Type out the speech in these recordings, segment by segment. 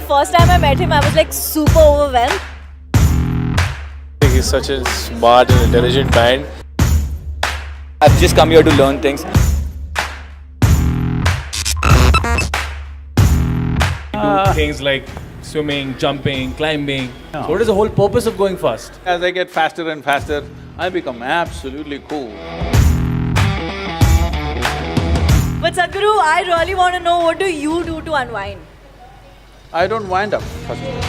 first time I met him, I was like super overwhelmed. He's such a smart and intelligent man. I've just come here to learn things. Do things like swimming, jumping, climbing. So what is the whole purpose of going fast? As I get faster and faster, I become absolutely cool. But Sadhguru, I really want to know, what do you do to unwind? I don't wind up, first of all.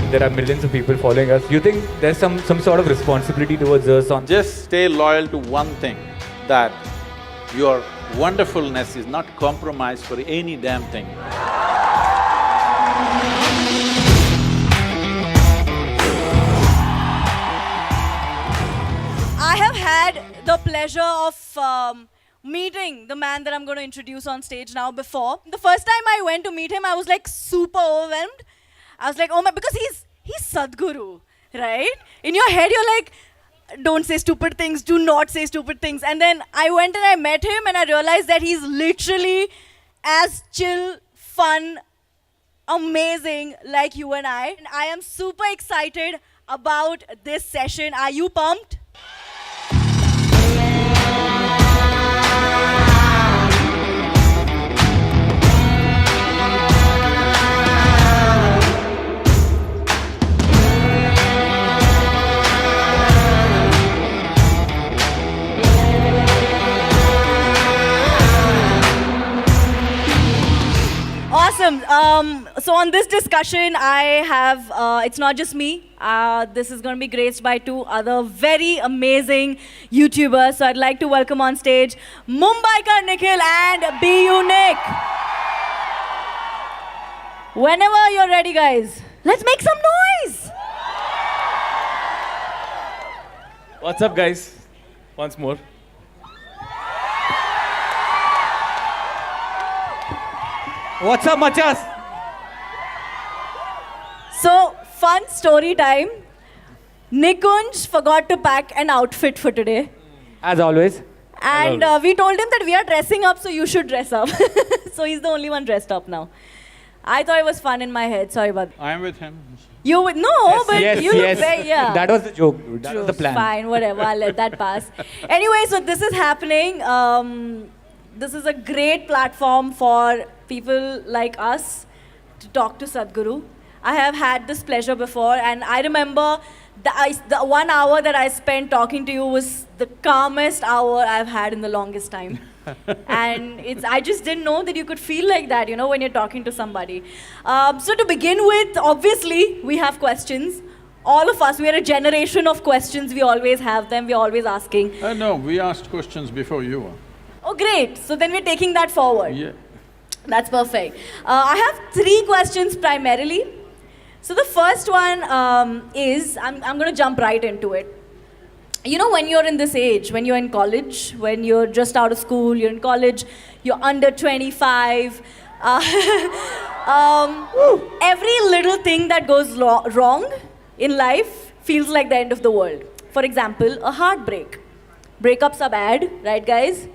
There are millions of people following us. You think there's some sort of responsibility towards us on… Just stay loyal to one thing, that your wonderfulness is not compromised for any damn thing. I have had the pleasure of meeting the man that I'm going to introduce on stage now before. The first time I went to meet him, I was like super overwhelmed. I was like, oh my, because he's Sadhguru, right? In your head, you're like, don't say stupid things, do not say stupid things. And then I went and I met him and I realized that he's literally as chill, fun, amazing like you and I. And I am super excited about this session. Are you pumped? Awesome. So on this discussion, I have, it's not just me. This is going to be graced by two other very amazing YouTubers. So I'd like to welcome on stage Mumbiker Nikhil and youNick. Whenever you're ready, guys, let's make some noise. What's up, guys? Once more. What's up, machas? So, fun story time. Nikunj forgot to pack an outfit for today. As always. And we told him that we are dressing up, so you should dress up. So he's the only one dressed up now. I thought it was fun in my head, sorry about that. I'm with him. You would, no, but Yes, you yes. look very, yeah. That was the joke, dude. That was the plan. Fine, whatever, I'll let that pass. Anyway, so this is happening. This is a great platform for people like us to talk to Sadhguru. I have had this pleasure before, and I remember the 1 hour that I spent talking to you was the calmest hour I've had in the longest time. And I just didn't know that you could feel like that, you know, when you're talking to somebody. So to begin with, obviously, we have questions. All of us, we are a generation of questions. We always have them. We're always asking. No, we asked questions before you. Oh, great. So then we're taking that forward. Yeah. That's perfect. I have 3 questions primarily. So the first one is, I'm going to jump right into it. You know, when you're in this age, when you're in college, when you're just out of school, you're in college, you're under 25, every little thing that goes wrong in life feels like the end of the world. For example, a heartbreak. Breakups are bad, right guys?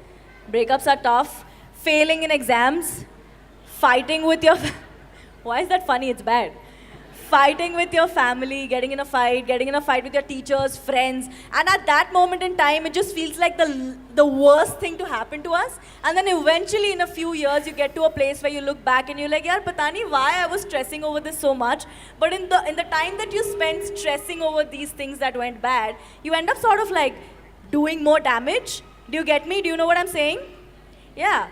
Breakups are tough. Failing in exams, fighting with your… Why is that funny? It's bad. Fighting with your family, getting in a fight with your teachers, friends. And at that moment in time, it just feels like the worst thing to happen to us. And then eventually, in a few years, you get to a place where you look back and you're like, yaar, pata nahi why I was stressing over this so much. But in the time that you spent stressing over these things that went bad, you end up sort of like doing more damage. Do you get me? Do you know what I'm saying? Yeah.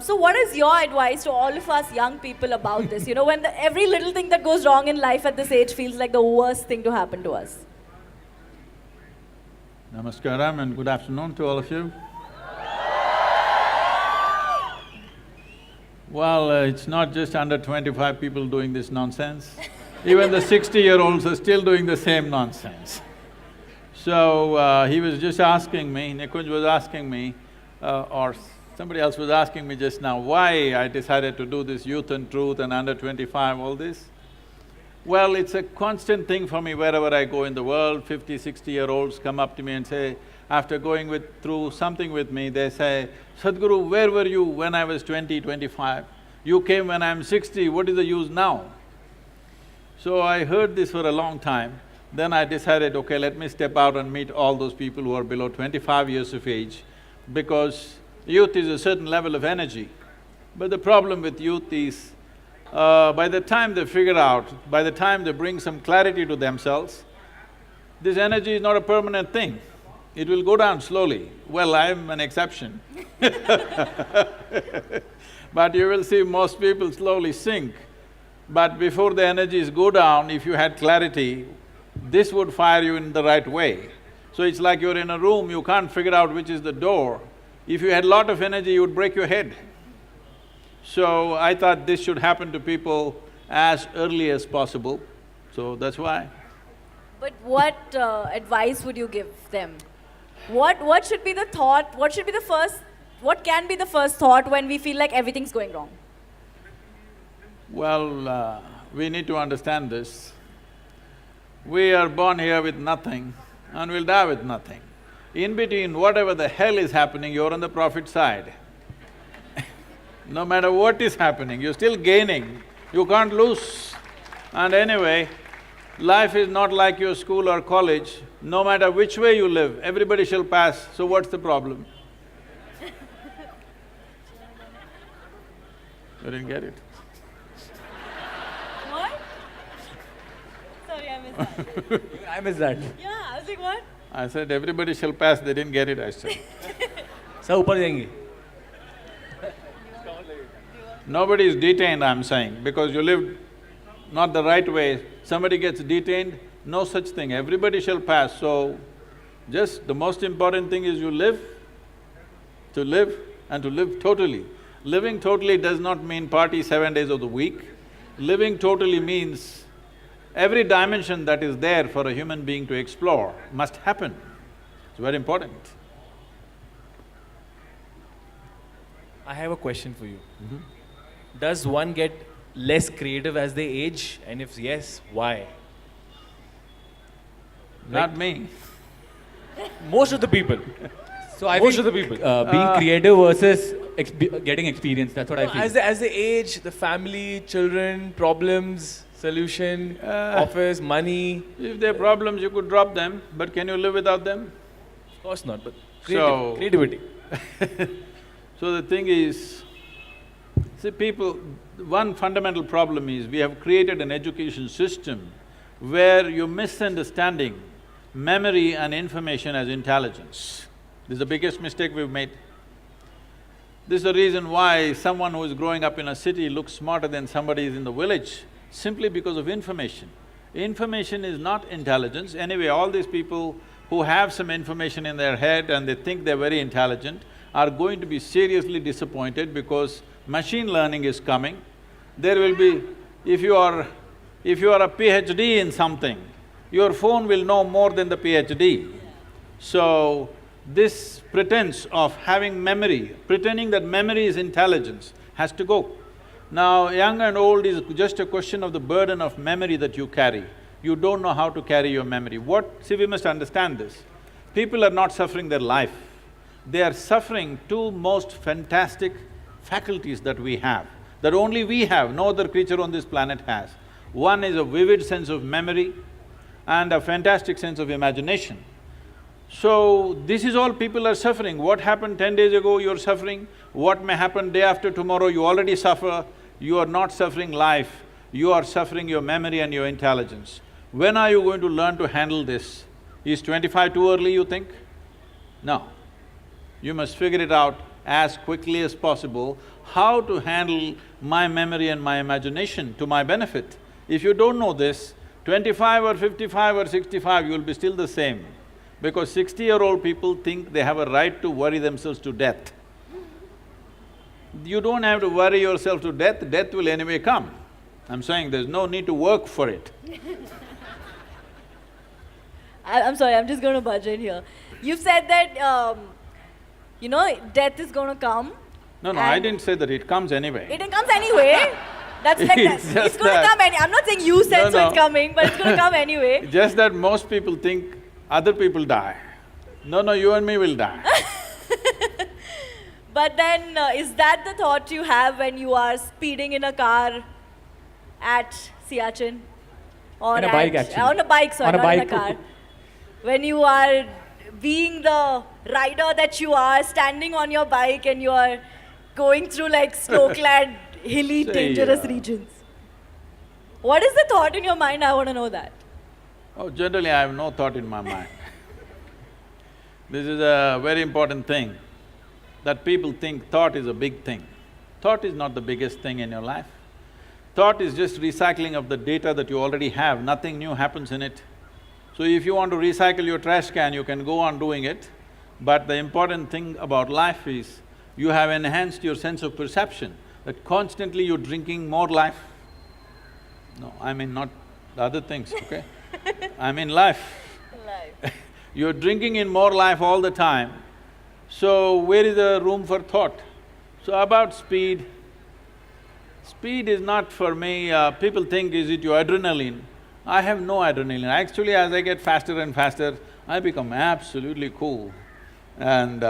So what is your advice to all of us young people about this? You know, when every little thing that goes wrong in life at this age feels like the worst thing to happen to us. Namaskaram and good afternoon to all of you. Well, it's not just under 25 people doing this nonsense. Even the 60-year-olds are still doing the same nonsense. So, he was just asking me, Nikunj was asking me, or somebody else was asking me just now, why I decided to do this youth and truth and under 25, all this. Well, it's a constant thing for me wherever I go in the world. 50, 60-year-olds come up to me and say, after going through something with me, they say, Sadhguru, where were you when I was 20, 25? You came when I'm 60, what is the use now? So I heard this for a long time. Then I decided, okay, let me step out and meet all those people who are below 25 years of age, because youth is a certain level of energy. But the problem with youth is, by the time they figure out, by the time they bring some clarity to themselves, this energy is not a permanent thing. It will go down slowly. Well, I'm an exception but you will see most people slowly sink. But before the energies go down, if you had clarity, this would fire you in the right way. So it's like you're in a room, you can't figure out which is the door. If you had lot of energy, you would break your head. So I thought this should happen to people as early as possible, so that's why. But what advice would you give them? What should be the thought, what can be the first thought when we feel like everything's going wrong? Well, we need to understand this. We are born here with nothing and we'll die with nothing. In between, whatever the hell is happening, you're on the profit side. No matter what is happening, you're still gaining, you can't lose. And anyway, life is not like your school or college. No matter which way you live, everybody shall pass, so what's the problem? You didn't get it? What? Sorry, I missed that. I missed that. Yeah, I was like, what? I said, everybody shall pass, they didn't get it, I said. Sir, ऊपर जाएंगे. Nobody is detained, I'm saying, because you lived not the right way. Somebody gets detained, no such thing, everybody shall pass. So, just the most important thing is you live, to live and to live totally. Living totally does not mean party 7 days of the week. Living totally means every dimension that is there for a human being to explore must happen. It's very important. I have a question for you. Does one get less creative as they age? And if yes, why? Not me. Most of the people. So I Most think, of the people. being creative versus getting experience, that's what I feel. As they age, the family, children, problems, solution, office, money. If there are problems, you could drop them, but can you live without them? Of course not, but So- creativity. So the thing is, see people, one fundamental problem is we have created an education system where you're misunderstanding memory and information as intelligence. This is the biggest mistake we've made. This is the reason why someone who is growing up in a city looks smarter than somebody is in the village, simply because of information. Information is not intelligence. Anyway, all these people who have some information in their head and they think they're very intelligent are going to be seriously disappointed because machine learning is coming. There will be… if you are a PhD in something, your phone will know more than the PhD. So, this pretense of having memory, pretending that memory is intelligence, has to go. Now, young and old is just a question of the burden of memory that you carry. You don't know how to carry your memory. See, we must understand this. People are not suffering their life. They are suffering two most fantastic faculties that we have, that only we have, no other creature on this planet has. One is a vivid sense of memory and a fantastic sense of imagination. So, this is all people are suffering. What happened 10 days ago, you're suffering. What may happen day after tomorrow, you already suffer. You are not suffering life, you are suffering your memory and your intelligence. When are you going to learn to handle this? Is 25 too early, you think? No. You must figure it out as quickly as possible, how to handle my memory and my imagination to my benefit. If you don't know this, 25 or 55 or 65, you'll be still the same. Because 60-year-old people think they have a right to worry themselves to death. You don't have to worry yourself to death, death will anyway come. I'm saying there's no need to work for it. I'm sorry, I'm just gonna budge in here. You've said that, death is gonna come. No, I didn't say that, it comes anyway. It comes anyway. That's like that. It's just It's gonna that- come I'm not saying you said No, so no. it's coming, but it's gonna come anyway. Just that most people think other people die. No, you and me will die. But then, is that the thought you have when you are speeding in a car at Siachen? Or In a bike, actually. On a bike, sorry, On a not in a bike. car. When you are being the rider that you are, standing on your bike and you are going through like snow-clad, hilly, Say, dangerous regions. What is the thought in your mind? I want to know that. Oh, generally I have no thought in my mind. This is a very important thing, that people think thought is a big thing. Thought is not the biggest thing in your life. Thought is just recycling of the data that you already have, nothing new happens in it. So if you want to recycle your trash can, you can go on doing it, but the important thing about life is you have enhanced your sense of perception, that constantly you're drinking more life. No, I mean not the other things, okay? I mean life. You're drinking in more life all the time, so where is the room for thought? So about speed, speed is not for me, people think, is it your adrenaline? I have no adrenaline. Actually, as I get faster and faster, I become absolutely cool. And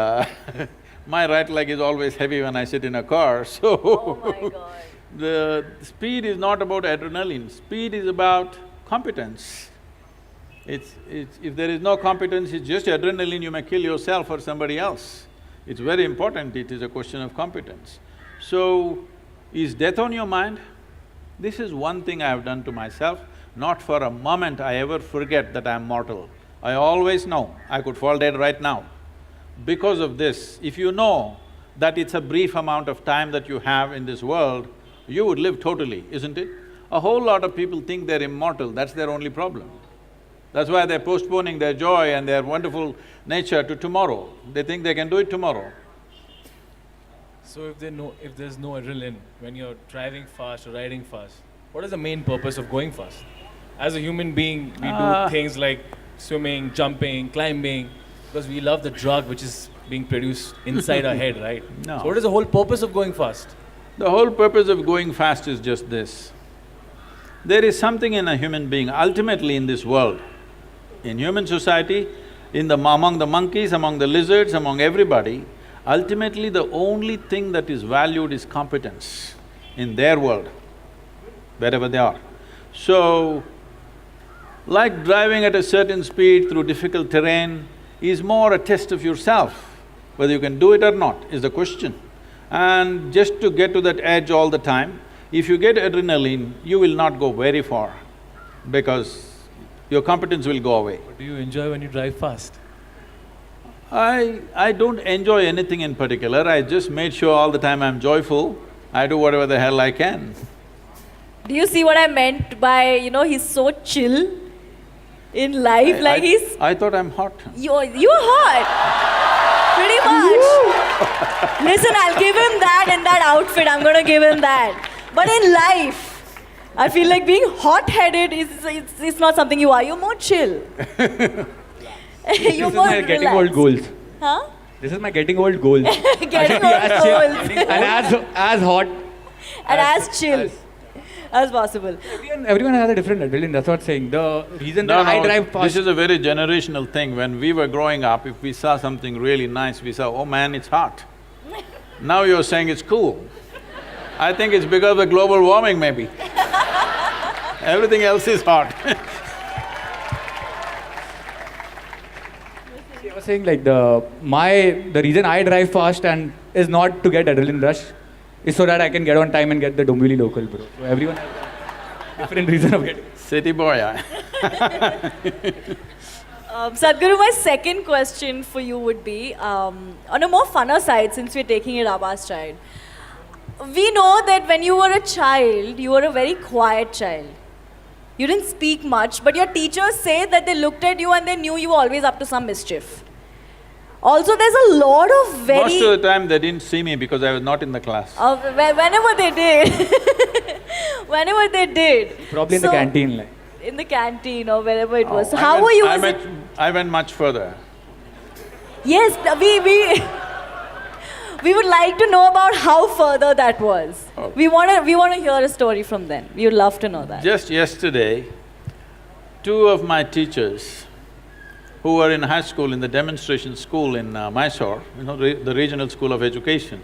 my right leg is always heavy when I sit in a car, so… Oh my God. The speed is not about adrenaline, speed is about competence. If there is no competence, it's just adrenaline, you may kill yourself or somebody else. It's very important, it is a question of competence. So, is death on your mind? This is one thing I have done to myself, not for a moment I ever forget that I am mortal. I always know I could fall dead right now. Because of this, if you know that it's a brief amount of time that you have in this world, you would live totally, isn't it? A whole lot of people think they're immortal, that's their only problem. That's why they're postponing their joy and their wonderful nature to tomorrow. They think they can do it tomorrow. So if there's no adrenaline when you're driving fast or riding fast, what is the main purpose of going fast? As a human being, we do things like swimming, jumping, climbing, because we love the drug which is being produced inside our head, right? No. So what is the whole purpose of going fast? The whole purpose of going fast is just this. There is something in a human being, ultimately in this world, in human society, among the monkeys, among the lizards, among everybody, ultimately the only thing that is valued is competence in their world, wherever they are. So, like driving at a certain speed through difficult terrain is more a test of yourself, whether you can do it or not is the question. And just to get to that edge all the time, if you get adrenaline, you will not go very far because your competence will go away. What do you enjoy when you drive fast? I don't enjoy anything in particular, I just made sure all the time I'm joyful, I do whatever the hell I can. Do you see what I meant by, he's so chill in life, I thought I'm hot. You're hot. Pretty much. Listen, I'll give him that in that outfit, I'm gonna give him that. But in life, I feel like being hot-headed is not something you are, you're more chill. This You're is more my getting relaxed. old goals. Huh? This is my getting old goals. Getting old goals. And as hot And as chill as possible. Everyone has a different adrenaline, that's what I'm saying. The reason that I drive fast… This is a very generational thing. When we were growing up, if we saw something really nice, we saw, oh man, it's hot. Now you're saying it's cool. I think it's because of global warming maybe. Everything else is hot. I was saying like the reason I drive fast and is not to get adrenaline rush, is so that I can get on time and get the Dombivli local, bro. So everyone has a different reason of getting… City boy, Sadhguru, my second question for you would be, on a more funner side, since we're taking it up our stride. We know that when you were a child, you were a very quiet child. You didn't speak much, but your teachers say that they looked at you and they knew you were always up to some mischief. Also, there's a lot of very… Most of the time they didn't see me because I was not in the class. Whenever they did. Whenever they did. Probably in the canteen, like. In the canteen or wherever it was. So I how went- were you? I went much further. Yes, We would like to know about how further that was. Oh. We wanna hear a story from then. We would love to know that. Just yesterday, two of my teachers who were in high school, in the demonstration school in Mysore, the regional school of education,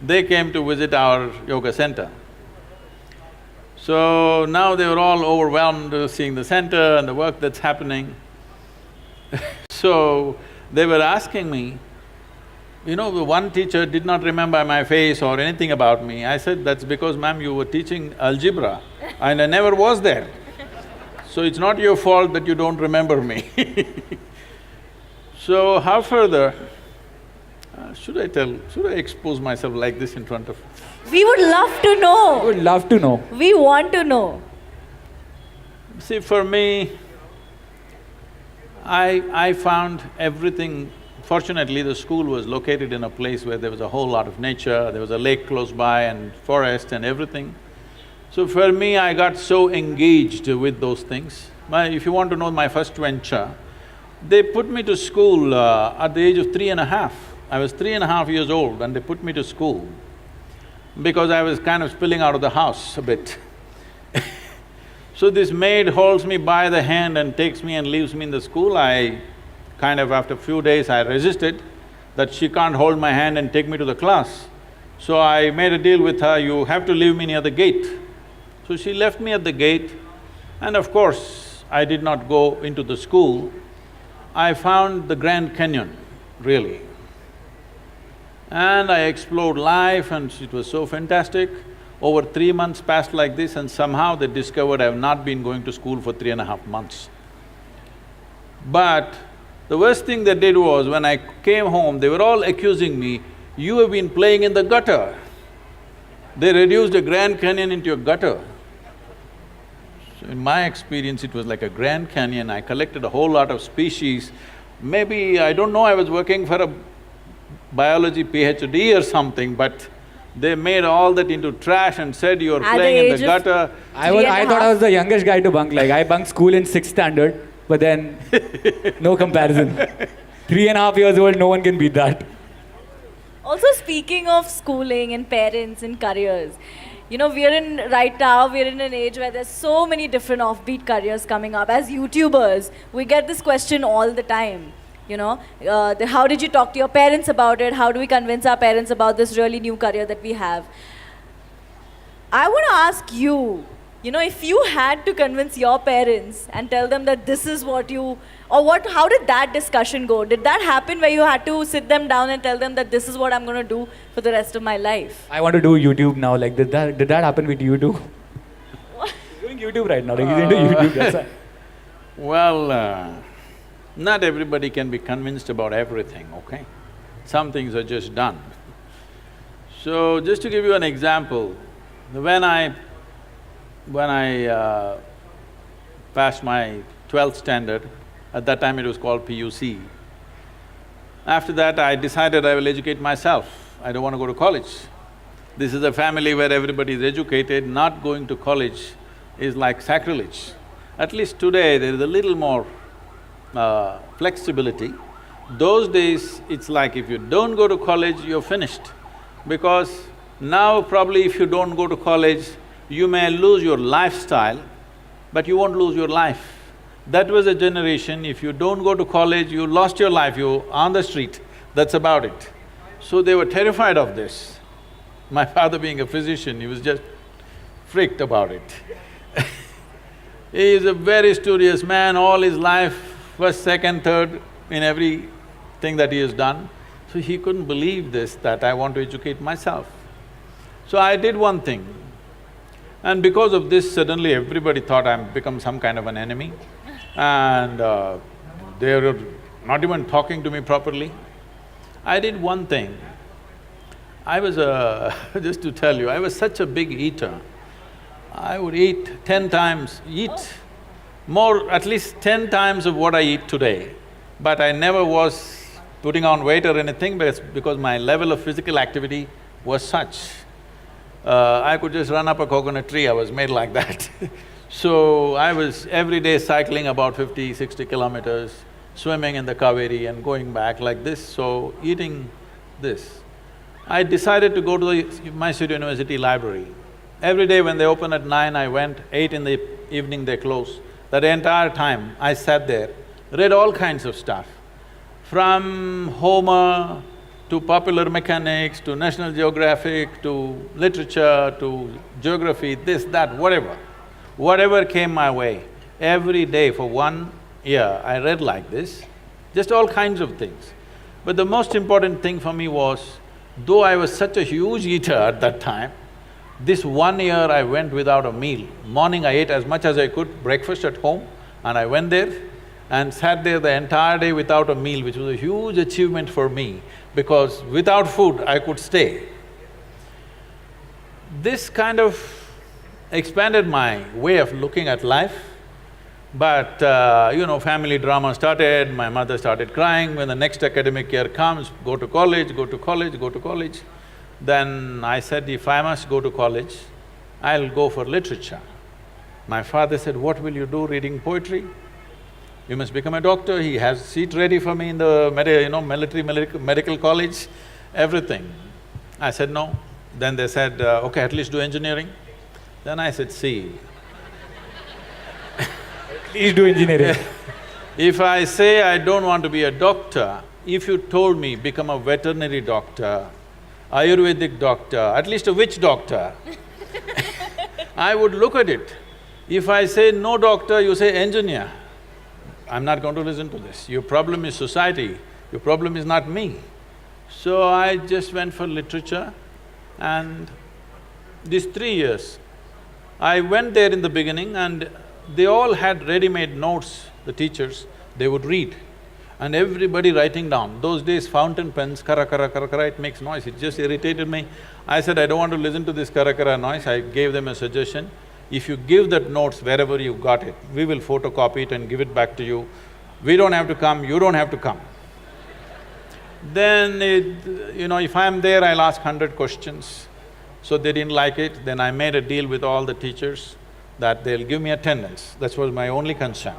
they came to visit our yoga center. So now they were all overwhelmed seeing the center and the work that's happening. So they were asking me, the one teacher did not remember my face or anything about me. I said, that's because ma'am, you were teaching algebra and I never was there. So it's not your fault that you don't remember me. So how further, should I expose myself like this in front of… We would love to I know. would love to know. We want to know. See, for me, I found everything… Fortunately, the school was located in a place where there was a whole lot of nature, there was a lake close by and forest and everything. So for me, I got so engaged with those things. If you want to know my first venture, they put me to school at the age of 3.5. I was 3.5 years old and they put me to school because I was kind of spilling out of the house a bit. So this maid holds me by the hand and takes me and leaves me in the school. I kind of, after a few days, I resisted that she can't hold my hand and take me to the class. So I made a deal with her, you have to leave me near the gate. So she left me at the gate and of course, I did not go into the school. I found the Grand Canyon, really. And I explored life and it was so fantastic. Over 3 months passed like this and somehow they discovered I have not been going to school for 3.5 months. But the worst thing they did was, when I came home, they were all accusing me, you have been playing in the gutter. They reduced a Grand Canyon into a gutter. So in my experience, it was like a Grand Canyon. I collected a whole lot of species. Maybe, I don't know, I was working for a biology PhD or something, but they made all that into trash and said, you're playing in the gutter. I thought I was the youngest guy to bunk, like I bunked school in 6th standard, but then no comparison. 3.5 years old, no one can beat that. Also, speaking of schooling and parents and careers, right now, we're in an age where there's so many different offbeat careers coming up. As YouTubers, we get this question all the time. How did you talk to your parents about it? How do we convince our parents about this really new career that we have? I want to ask you, if you had to convince your parents and tell them that this is what you… how did that discussion go? Did that happen where you had to sit them down and tell them that this is what I'm going to do for the rest of my life? I want to do YouTube now, like did that happen with you too? What? He's doing YouTube right now, like he's into YouTube, that's why. Well, not everybody can be convinced about everything, okay? Some things are just done. So, just to give you an example, when I passed my 12th standard, at that time it was called PUC. After that, I decided I will educate myself. I don't want to go to college. This is a family where everybody is educated, not going to college is like sacrilege. At least today, there is a little more flexibility. Those days, it's like if you don't go to college, you're finished. Because now probably if you don't go to college, you may lose your lifestyle, but you won't lose your life. That was a generation, if you don't go to college, you lost your life, you're on the street, that's about it. So they were terrified of this. My father being a physician, he was just freaked about it. He is a very studious man, all his life, first, second, third in everything that he has done. So he couldn't believe this, that I want to educate myself. So I did one thing. And because of this, suddenly everybody thought I'm become some kind of an enemy. And they were not even talking to me properly. I did one thing. I was just to tell you, I was such a big eater. I would eat 10 times, more, at least 10 times of what I eat today. But I never was putting on weight or anything because my level of physical activity was such. I could just run up a coconut tree, I was made like that. So I was every day cycling about 50, 60 kilometers, swimming in the Kaveri and going back like this, so eating this. I decided to go to the Mysore University library. Every day when they open at 9, I went, 8 in the evening they close. That entire time, I sat there, read all kinds of stuff. From Homer to popular mechanics, to National Geographic, to literature, to geography, this, that, whatever. Whatever came my way, every day for 1 year, I read like this, just all kinds of things. But the most important thing for me was, though I was such a huge eater at that time, this 1 year I went without a meal. Morning I ate as much as I could, breakfast at home, and I went there and sat there the entire day without a meal, which was a huge achievement for me, because without food I could stay. This kind of expanded my way of looking at life, but family drama started, my mother started crying when the next academic year comes, go to college, go to college, go to college. Then I said, if I must go to college, I'll go for literature. My father said, what will you do reading poetry? You must become a doctor. He has seat ready for me in the medical college, everything. I said, no. Then they said, okay, at least do engineering. Then I said, see, Please do engineering. if I say I don't want to be a doctor, if you told me become a veterinary doctor, Ayurvedic doctor, at least a witch doctor, I would look at it. If I say no doctor, you say engineer, I'm not going to listen to this. Your problem is society, your problem is not me. So I just went for literature, and these 3 years, I went there in the beginning and they all had ready-made notes, the teachers, they would read. And everybody writing down. Those days fountain pens, kara kara kara kara, it makes noise, it just irritated me. I said, I don't want to listen to this kara kara noise. I gave them a suggestion, if you give that notes wherever you got it, we will photocopy it and give it back to you. We don't have to come, you don't have to come. Then if I'm there, I'll ask 100 questions. So they didn't like it, then I made a deal with all the teachers that they'll give me attendance. That was my only concern.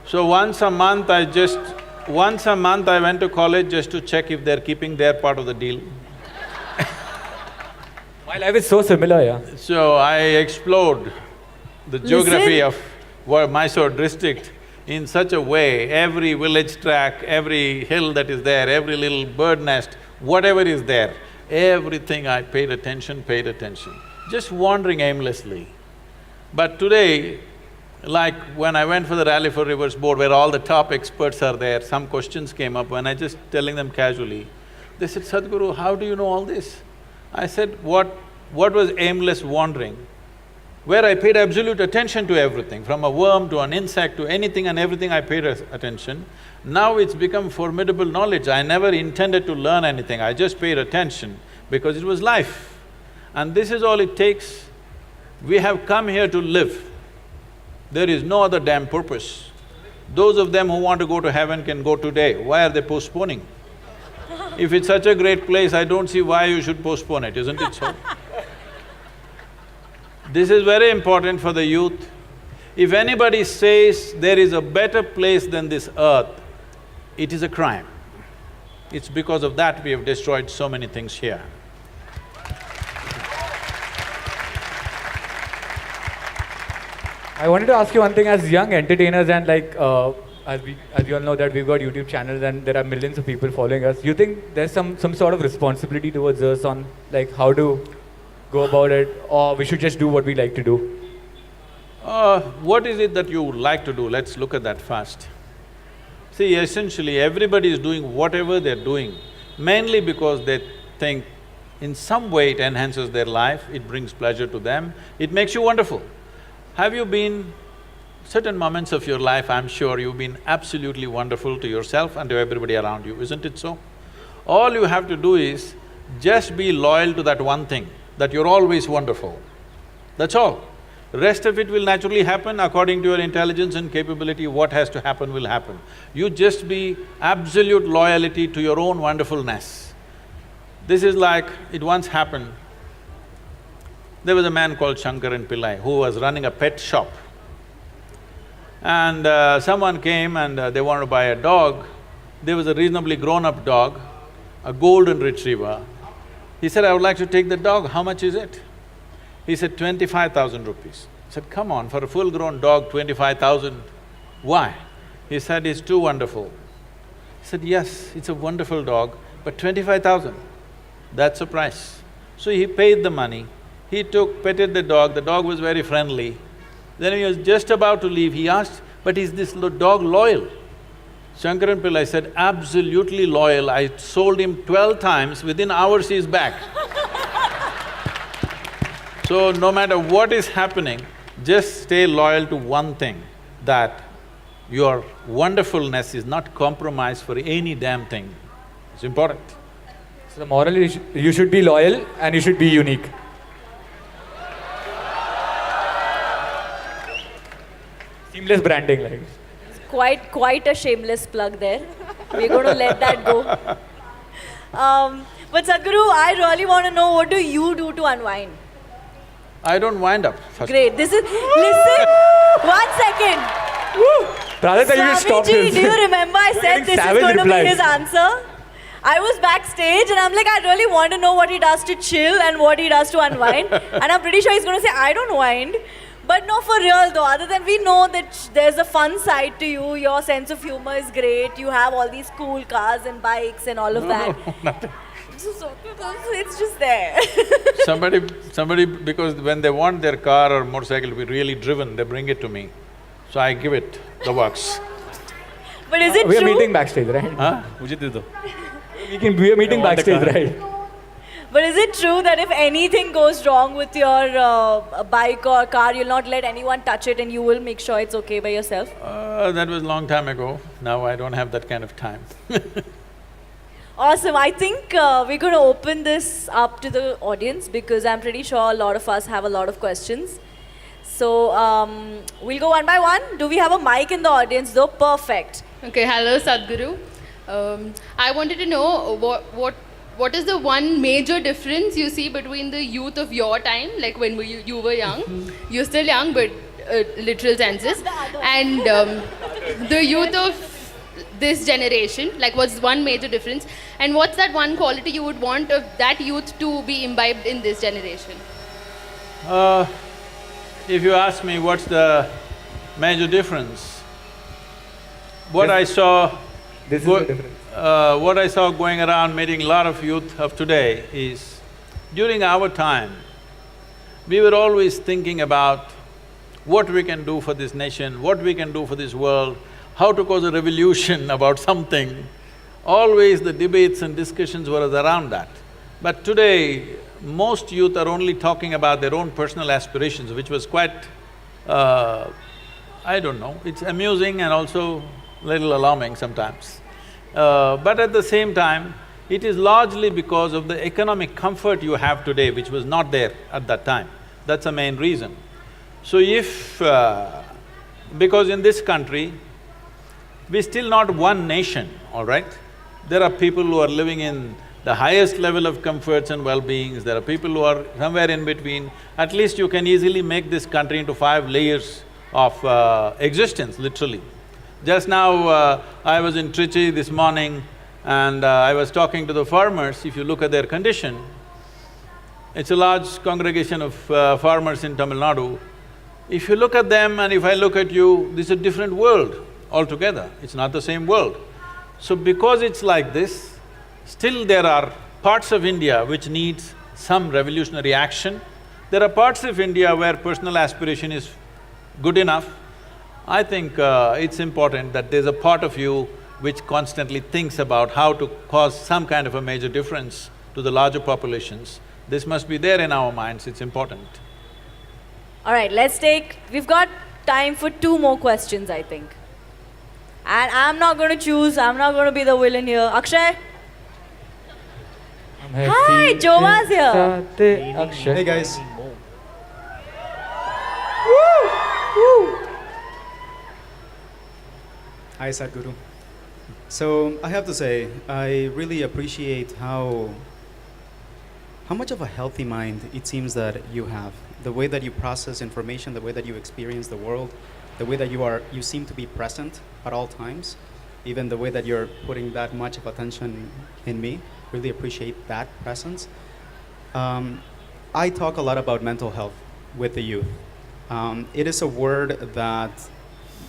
So once a month I went to college just to check if they're keeping their part of the deal. My life is so similar, yeah. So I explored the geography of Mysore district in such a way, every village track, every hill that is there, every little bird nest, whatever is there, everything I paid attention, just wandering aimlessly. But today, like when I went for the Rally for Rivers board where all the top experts are there, some questions came up when I just telling them casually, they said, Sadhguru, how do you know all this? I said, what was aimless wandering? Where I paid absolute attention to everything, from a worm to an insect to anything and everything I paid attention. Now it's become formidable knowledge. I never intended to learn anything, I just paid attention because it was life. And this is all it takes. We have come here to live. There is no other damn purpose. Those of them who want to go to heaven can go today. Why are they postponing? If it's such a great place, I don't see why you should postpone it, isn't it so? This is very important for the youth. If anybody says there is a better place than this earth, it is a crime. It's because of that we have destroyed so many things here. I wanted to ask you one thing, as young entertainers and as you all know that we've got YouTube channels and there are millions of people following us, you think there's some sort of responsibility towards us on how to go about it, or we should just do what we like to do? What is it that you like to do? Let's look at that first. See, essentially everybody is doing whatever they're doing, mainly because they think in some way it enhances their life, it brings pleasure to them, it makes you wonderful. Have you been… certain moments of your life, I'm sure you've been absolutely wonderful to yourself and to everybody around you, isn't it so? All you have to do is just be loyal to that one thing, that you're always wonderful. That's all. Rest of it will naturally happen according to your intelligence and capability. What has to happen will happen. You just be absolute loyalty to your own wonderfulness. This is like, it once happened. There was a man called Shankaran Pillai who was running a pet shop. And someone came and they wanted to buy a dog. There was a reasonably grown-up dog, a golden retriever. He said, I would like to take the dog, how much is it? He said, 25,000 rupees. I said, come on, for a full-grown dog, 25,000, why? He said, it's too wonderful. I said, yes, it's a wonderful dog, but 25,000, that's the price. So he paid the money, he petted the dog was very friendly. Then he was just about to leave, he asked, but is this dog loyal? Shankaran Pillai said, absolutely loyal, I sold him 12 times, within hours he's back. So no matter what is happening, just stay loyal to one thing, that your wonderfulness is not compromised for any damn thing. It's important. So the moral is you should be loyal and you should be unique. Seamless branding, like. Quite a shameless plug there. We're going to let that go. But Sadhguru, I really want to know, what do you do to unwind? I don't wind up. First. Great. Listen, 1 second. Pradita, you should stop Swamiji, this. do you remember I said this is savage going to be replies. his answer? I was backstage and I'm like, I really want to know what he does to chill and what he does to unwind. And I'm pretty sure he's going to say, I don't wind. But no, for real though, other than we know that there's a fun side to you, your sense of humor is great, you have all these cool cars and bikes and all of that. No, nothing. So it's just there. Somebody, because when they want their car or motorcycle to be really driven, they bring it to me. So I give it the works. But is it We are true? meeting backstage, right? Huh? We are meeting backstage, right? But is it true that if anything goes wrong with your bike or car, you'll not let anyone touch it and you will make sure it's okay by yourself? That was a long time ago. Now I don't have that kind of time. Awesome. I think we're going to open this up to the audience because I'm pretty sure a lot of us have a lot of questions. So we'll go one by one. Do we have a mic in the audience though? Perfect. Okay, hello Sadhguru. I wanted to know what is the one major difference you see between the youth of your time, like when you were young, you're still young but literal senses, and the youth of this generation, like what's one major difference, and what's that one quality you would want of that youth to be imbibed in this generation? If you ask me what's the major difference, what I saw… This is the difference. what I saw going around meeting a lot of youth of today is, during our time, we were always thinking about what we can do for this nation, what we can do for this world, how to cause a revolution about something. Always the debates and discussions were around that. But today, most youth are only talking about their own personal aspirations, which was quite… I don't know, it's amusing and also little alarming sometimes. But at the same time, it is largely because of the economic comfort you have today, which was not there at that time. That's the main reason. So if… because in this country, we're still not one nation, all right? There are people who are living in the highest level of comforts and well-beings, there are people who are somewhere in between. At least you can easily make this country into 5 layers of existence, literally. Just now, I was in Trichy this morning and I was talking to the farmers. If you look at their condition, it's a large congregation of farmers in Tamil Nadu. If you look at them and if I look at you, this is a different world altogether, it's not the same world. So because it's like this, still there are parts of India which needs some revolutionary action. There are parts of India where personal aspiration is good enough. I think it's important that there's a part of you which constantly thinks about how to cause some kind of a major difference to the larger populations. This must be there in our minds, it's important. All right, we've got time for 2 more questions, I think. And I'm not going to choose, I'm not going to be the villain here. Akshay? Hi, Jova's here. Hey guys. Hi Sadhguru. So I have to say, I really appreciate how much of a healthy mind it seems that you have. The way that you process information, the way that you experience the world, the way that you seem to be present at all times. even the way that you're putting that much of attention in me. Really appreciate that presence. I talk a lot about mental health with the youth. It is a word that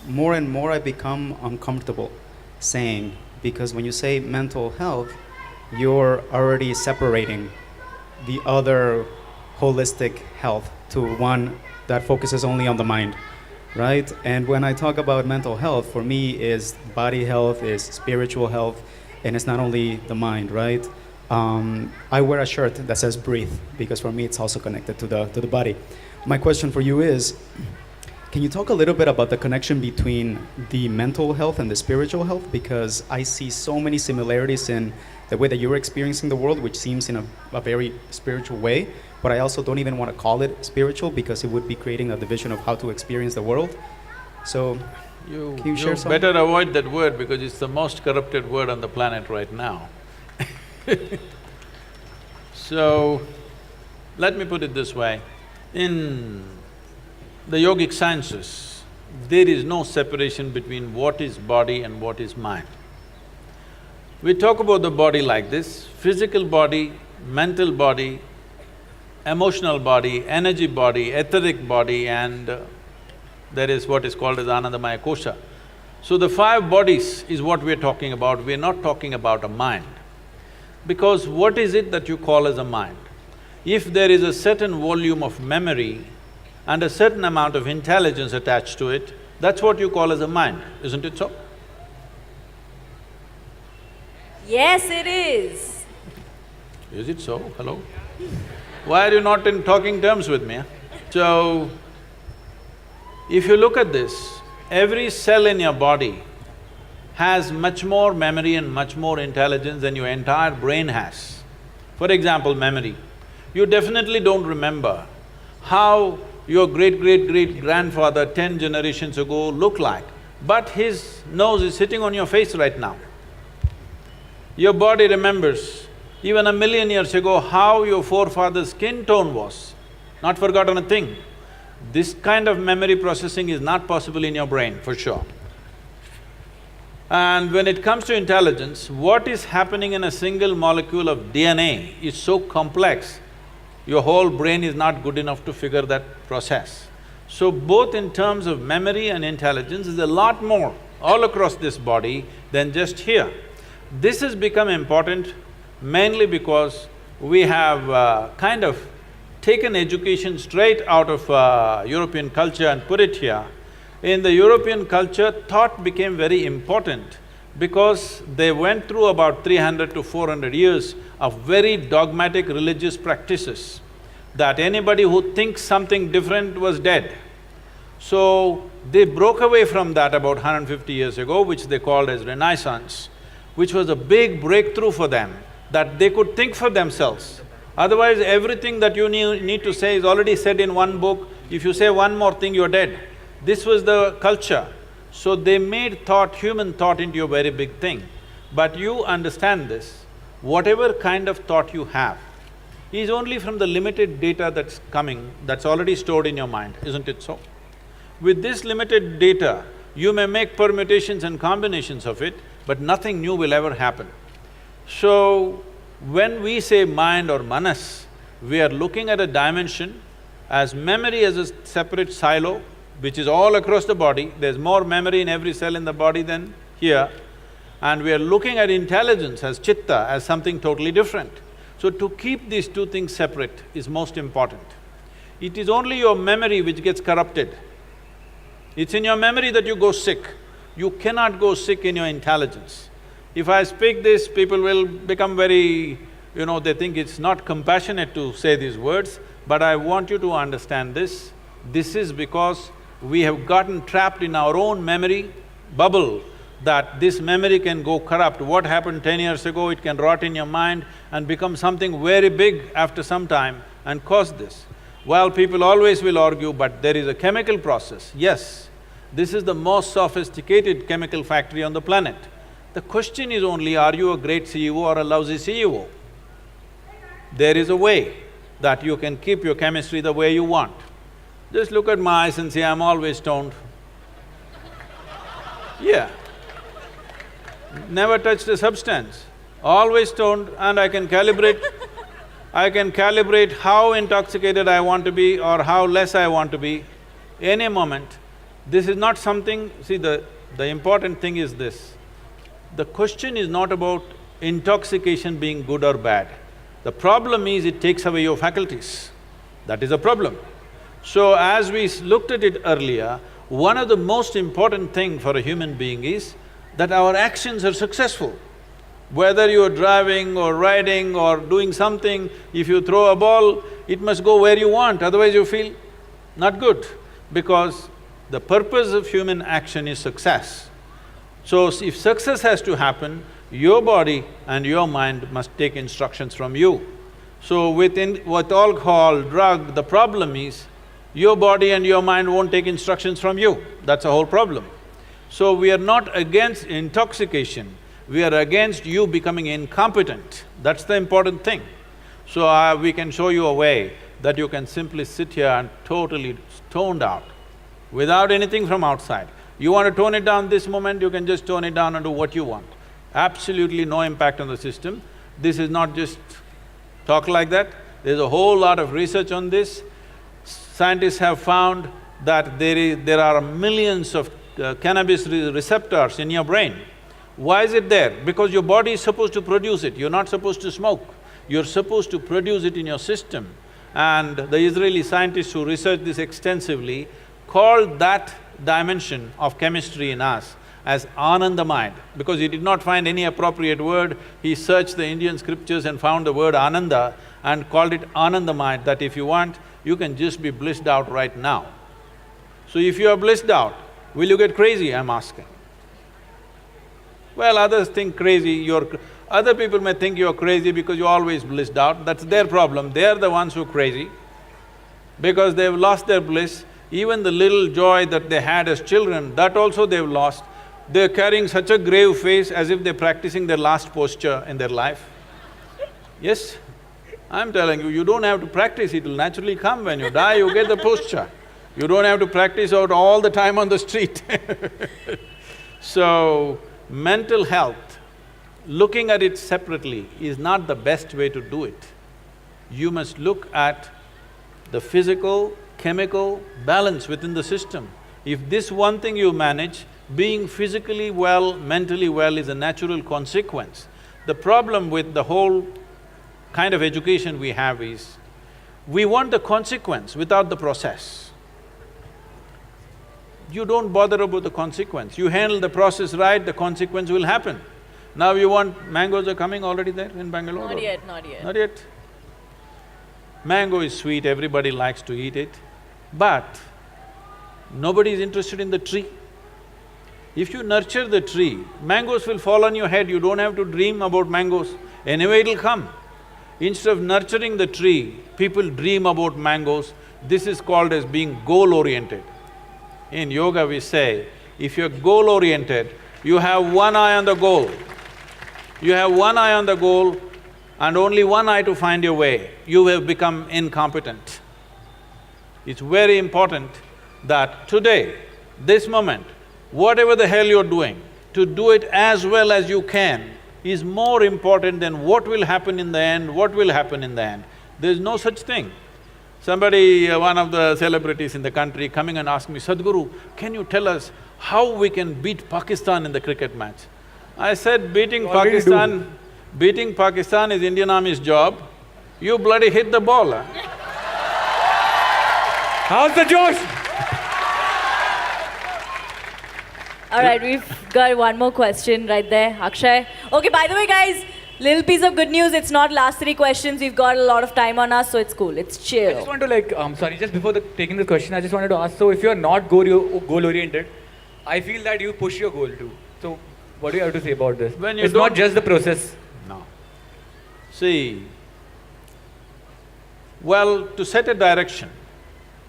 more and more I become uncomfortable saying, because when you say mental health, you're already separating the other holistic health to one that focuses only on the mind, right? And when I talk about mental health, for me is body health, is spiritual health, and it's not only the mind, right? I wear a shirt that says breathe, because for me it's also connected to the body. My question for you is, can you talk a little bit about the connection between the mental health and the spiritual health? Because I see so many similarities in the way that you're experiencing the world, which seems in a very spiritual way, but I also don't even want to call it spiritual because it would be creating a division of how to experience the world. So, can you share some? better avoid that word because it's the most corrupted word on the planet right now. So, let me put it this way. In the yogic sciences, there is no separation between what is body and what is mind. We talk about the body like this: physical body, mental body, emotional body, energy body, etheric body, and there is what is called as Anandamaya Kosha. So the 5 bodies is what we're talking about, we're not talking about a mind. Because what is it that you call as a mind? If there is a certain volume of memory and a certain amount of intelligence attached to it, that's what you call as a mind, isn't it so? Yes, it is. Is it so? Hello? Why are you not in talking terms with me? So, if you look at this, every cell in your body has much more memory and much more intelligence than your entire brain has. For example, memory. You definitely don't remember how your great-great-great-grandfather 10 generations ago looked like, but his nose is sitting on your face right now. Your body remembers even 1,000,000 years ago how your forefathers' skin tone was, not forgotten a thing. This kind of memory processing is not possible in your brain, for sure. And when it comes to intelligence, what is happening in a single molecule of DNA is so complex, your whole brain is not good enough to figure that process. So both in terms of memory and intelligence, is a lot more all across this body than just here. This has become important mainly because we have kind of taken education straight out of European culture and put it here. In the European culture, thought became very important because they went through about 300 to 400 years of very dogmatic religious practices, that anybody who thinks something different was dead. So, they broke away from that about 150 years ago, which they called as Renaissance, which was a big breakthrough for them, that they could think for themselves. Otherwise, everything that you need to say is already said in one book. If you say one more thing, you're dead. This was the culture. So they made thought, human thought, into a very big thing. But you understand this, whatever kind of thought you have is only from the limited data that's coming, that's already stored in your mind, isn't it so? With this limited data, you may make permutations and combinations of it, but nothing new will ever happen. So, when we say mind or manas, we are looking at a dimension as memory as a separate silo, which is all across the body. There's more memory in every cell in the body than here. And we are looking at intelligence as chitta, as something totally different. So to keep these two things separate is most important. It is only your memory which gets corrupted. It's in your memory that you go sick. You cannot go sick in your intelligence. If I speak this, people will become very… they think it's not compassionate to say these words, but I want you to understand this. This is because we have gotten trapped in our own memory bubble, that this memory can go corrupt. What happened 10 years ago, it can rot in your mind and become something very big after some time and cause this. Well, people always will argue, but there is a chemical process. Yes, this is the most sophisticated chemical factory on the planet. The question is only, are you a great CEO or a lousy CEO? There is a way that you can keep your chemistry the way you want. Just look at my eyes and say, I'm always stoned. Yeah. never touched a substance, always stoned, and I can calibrate how intoxicated I want to be or how less I want to be any moment. This is not something… See, the important thing is this. The question is not about intoxication being good or bad. The problem is it takes away your faculties. That is a problem. So as we looked at it earlier, one of the most important thing for a human being is that our actions are successful. Whether you're driving or riding or doing something, if you throw a ball, it must go where you want, otherwise you feel not good. Because the purpose of human action is success. So if success has to happen, your body and your mind must take instructions from you. So with alcohol, drug, the problem is your body and your mind won't take instructions from you. That's the whole problem. So we are not against intoxication, we are against you becoming incompetent. That's the important thing. So we can show you a way that you can simply sit here and totally stoned out, without anything from outside. You want to tone it down this moment, you can just tone it down and do what you want. Absolutely no impact on the system. This is not just talk like that, there's a whole lot of research on this. Scientists have found that there are millions of cannabis receptors in your brain. Why is it there? Because your body is supposed to produce it, you're not supposed to smoke. You're supposed to produce it in your system. And the Israeli scientists who researched this extensively called that dimension of chemistry in us as Ananda mind. Because he did not find any appropriate word, he searched the Indian scriptures and found the word Ananda and called it Ananda mind, that if you want, you can just be blissed out right now. So if you are blissed out, will you get crazy, I'm asking? Well, others think crazy, other people may think you're crazy because you're always blissed out, that's their problem, they're the ones who are crazy. Because they've lost their bliss, even the little joy that they had as children, that also they've lost. They're carrying such a grave face as if they're practicing their last posture in their life. Yes, I'm telling you, you don't have to practice, it'll naturally come. When you die, you get the posture. You don't have to practice out all the time on the street So, mental health, looking at it separately is not the best way to do it. You must look at the physical, chemical balance within the system. If this one thing you manage, being physically well, mentally well is a natural consequence. The problem with the whole kind of education we have is, we want the consequence without the process. You don't bother about the consequence, you handle the process right, the consequence will happen. Now you want… mangoes are coming already there in Bangalore? Not yet, not yet. Not yet. Mango is sweet, everybody likes to eat it, but nobody is interested in the tree. If you nurture the tree, mangoes will fall on your head, you don't have to dream about mangoes, anyway it'll come. Instead of nurturing the tree, people dream about mangoes. This is called as being goal-oriented. In yoga we say, if you're goal-oriented, you have one eye on the goal. You have one eye on the goal and only one eye to find your way, you have become incompetent. It's very important that today, this moment, whatever the hell you're doing, to do it as well as you can is more important than what will happen in the end, what will happen in the end. There's no such thing. Somebody, one of the celebrities in the country coming and asked me, Sadhguru, can you tell us how we can beat Pakistan in the cricket match? I said, beating Pakistan is Indian Army's job, you bloody hit the ball, huh? How's the Josh? All right, we've got one more question right there, Akshay. Okay, by the way, guys, little piece of good news, it's not last 3 questions, we've got a lot of time on us, so it's cool, it's chill. I just want to sorry, just before taking the question, I just wanted to ask, so if you're not goal-oriented, I feel that you push your goal too. So, what do you have to say about this? It's not just the process. No. See, well, to set a direction,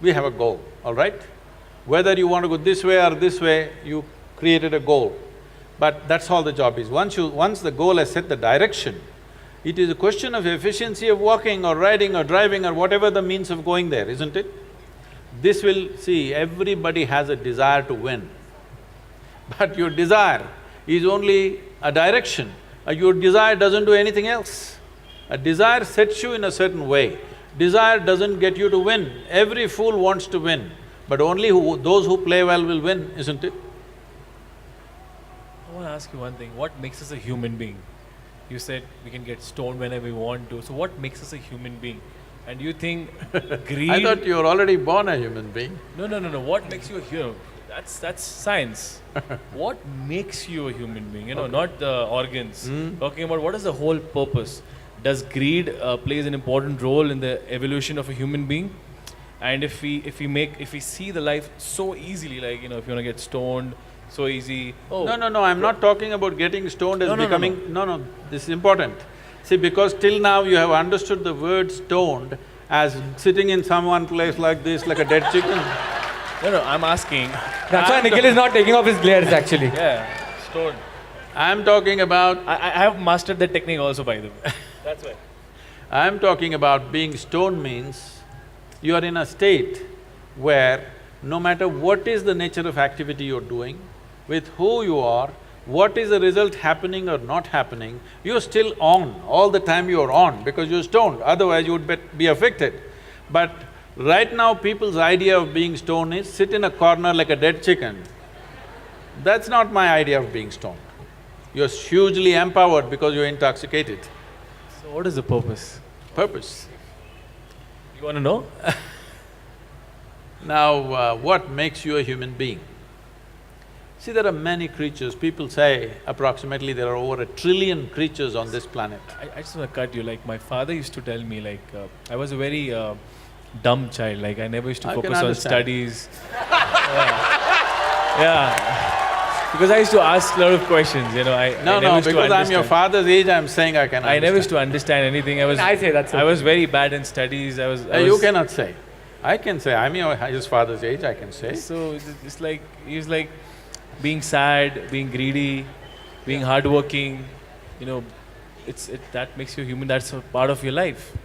we have a goal, all right? Whether you want to go this way or this way, you created a goal. But that's all the job is. Once the goal has set the direction, it is a question of efficiency of walking or riding or driving or whatever the means of going there, isn't it? This will… see, everybody has a desire to win. But your desire is only a direction. Your desire doesn't do anything else. A desire sets you in a certain way. Desire doesn't get you to win. Every fool wants to win, but only those who play well will win, isn't it? I want to ask you one thing. What makes us a human being? You said we can get stoned whenever we want to. So what makes us a human being? And do you think greed… I thought you were already born a human being. No. What makes you a hero? That's science. What makes you a human being? You know, not the organs. Talking about what is the whole purpose. Does greed plays an important role in the evolution of a human being? And if we see the life so easily, like, you know, if you want to get stoned, so easy. Oh, No, I'm not talking about getting stoned as becoming… No, this is important. See, because till now you have understood the word stoned as sitting in some place like this, like a dead chicken. No, I'm asking… That's why Nikhil is not taking off his glares actually. Yeah, stoned. I'm talking about… I have mastered the technique also, by the way. That's why. I'm talking about being stoned means you are in a state where no matter what is the nature of activity you're doing, with who you are, what is the result happening or not happening, you're still on. All the time you're on because you're stoned, otherwise you would be affected. But right now people's idea of being stoned is sit in a corner like a dead chicken. That's not my idea of being stoned. You're hugely empowered because you're intoxicated. So what is the purpose? Purpose. You want to know? Now, what makes you a human being? See, there are many creatures. People say approximately there are over 1 trillion creatures on this planet. I just want to cut you. Like, my father used to tell me, like, I was a very dumb child. Like, I never used to I can focus on understand. studies. Yeah. Because I used to ask a lot of questions, you know. I never No, used to because I'm your understand. father's age, I'm saying I can I understand. never used to understand anything. I say that's I was very bad in studies. I was… You cannot say. I can say, I'm his father's age, I can say. So it's like… he's like being sad, being greedy, being hardworking, you know, that makes you human, that's a part of your life.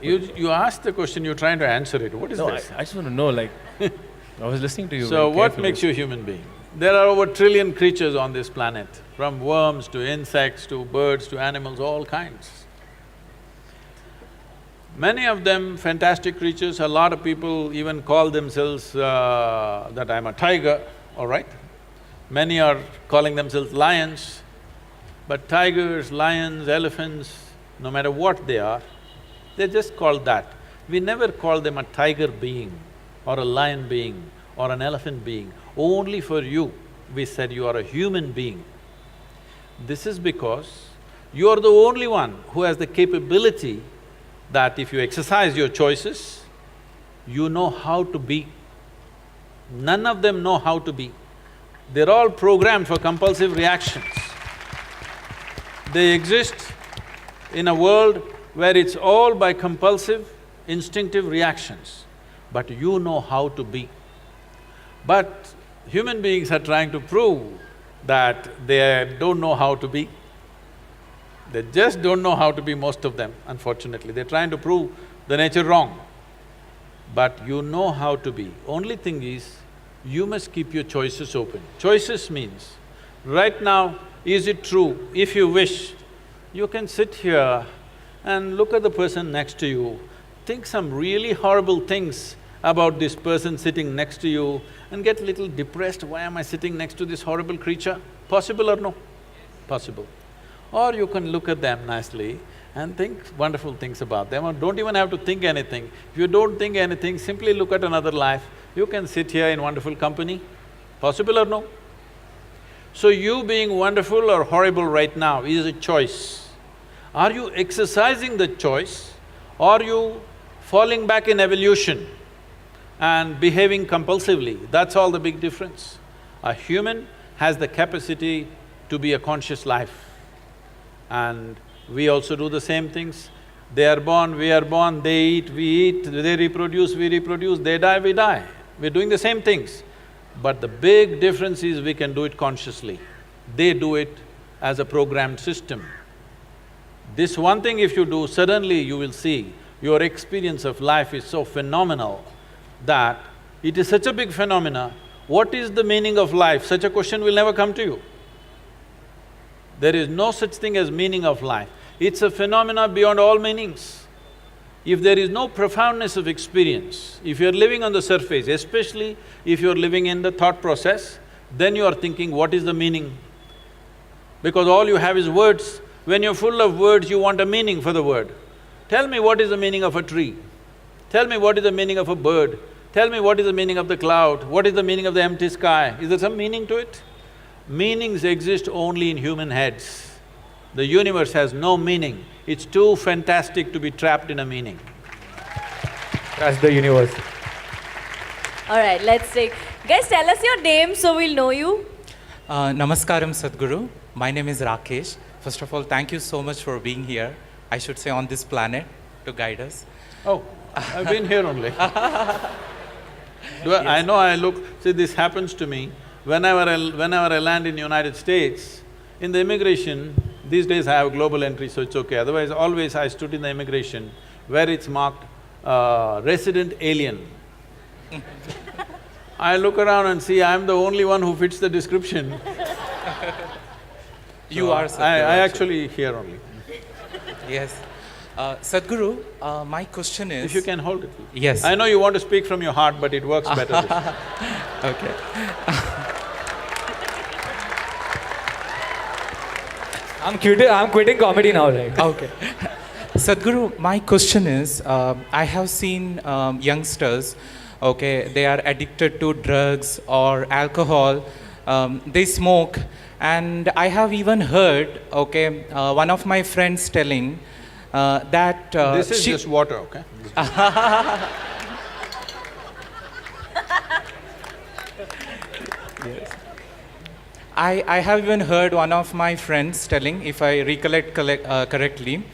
You asked the question, you're trying to answer it. What is No, this? I just want to know, like, I was listening to you. So very what carefully. makes you a human being? There are over 1 trillion creatures on this planet, from worms to insects to birds to animals, all kinds. Many of them fantastic creatures. A lot of people even call themselves that I'm a tiger, all right? Many are calling themselves lions, but tigers, lions, elephants, no matter what they are, they're just called that. We never call them a tiger being or a lion being or an elephant being. Only for you, we said you are a human being. This is because you are the only one who has the capability that if you exercise your choices, you know how to be. None of them know how to be. They're all programmed for compulsive reactions. They exist in a world where it's all by compulsive, instinctive reactions, but you know how to be. But human beings are trying to prove that they don't know how to be. They just don't know how to be, most of them, unfortunately. They're trying to prove the nature wrong. But you know how to be. Only thing is, you must keep your choices open. Choices means, right now, is it true? If you wish, you can sit here and look at the person next to you, think some really horrible things about this person sitting next to you and get a little depressed, why am I sitting next to this horrible creature? Possible or no? Possible. Or you can look at them nicely and think wonderful things about them, or don't even have to think anything. If you don't think anything, simply look at another life, you can sit here in wonderful company. Possible or no? So you being wonderful or horrible right now is a choice. Are you exercising the choice, or are you falling back in evolution and behaving compulsively? That's all the big difference. A human has the capacity to be a conscious life. And we also do the same things. They are born, we are born, they eat, we eat, they reproduce, we reproduce, they die, we die. We're doing the same things. But the big difference is we can do it consciously. They do it as a programmed system. This one thing if you do, suddenly you will see your experience of life is so phenomenal that it is such a big phenomena. What is the meaning of life? Such a question will never come to you. There is no such thing as meaning of life. It's a phenomena beyond all meanings. If there is no profoundness of experience, if you're living on the surface, especially if you're living in the thought process, then you are thinking, what is the meaning? Because all you have is words. When you're full of words, you want a meaning for the word. Tell me what is the meaning of a tree. Tell me what is the meaning of a bird. Tell me what is the meaning of the cloud. What is the meaning of the empty sky? Is there some meaning to it? Meanings exist only in human heads. The universe has no meaning. It's too fantastic to be trapped in a meaning. Trust the universe. All right, let's take… Guys, tell us your name so we'll know you. Namaskaram Sadhguru. My name is Rakesh. First of all, thank you so much for being here. I should say on this planet to guide us. Oh, I've been here only. I know I look… See, this happens to me. Whenever I land in United States, in the immigration, these days I have global entry, so it's okay. Otherwise, always I stood in the immigration where it's marked resident alien. I look around and see I'm the only one who fits the description. You are Sadhguru. I actually here only. Yes. Sadhguru, my question is… If you can hold it. Yes. I know you want to speak from your heart, but it works better this way. Okay. I'm quitting comedy now, right? Okay. Sadhguru, my question is, I have seen youngsters, okay, they are addicted to drugs or alcohol, they smoke, and I have even heard, okay, one of my friends telling that… This is just water, okay? I have even heard one of my friends telling, if I recollect correctly,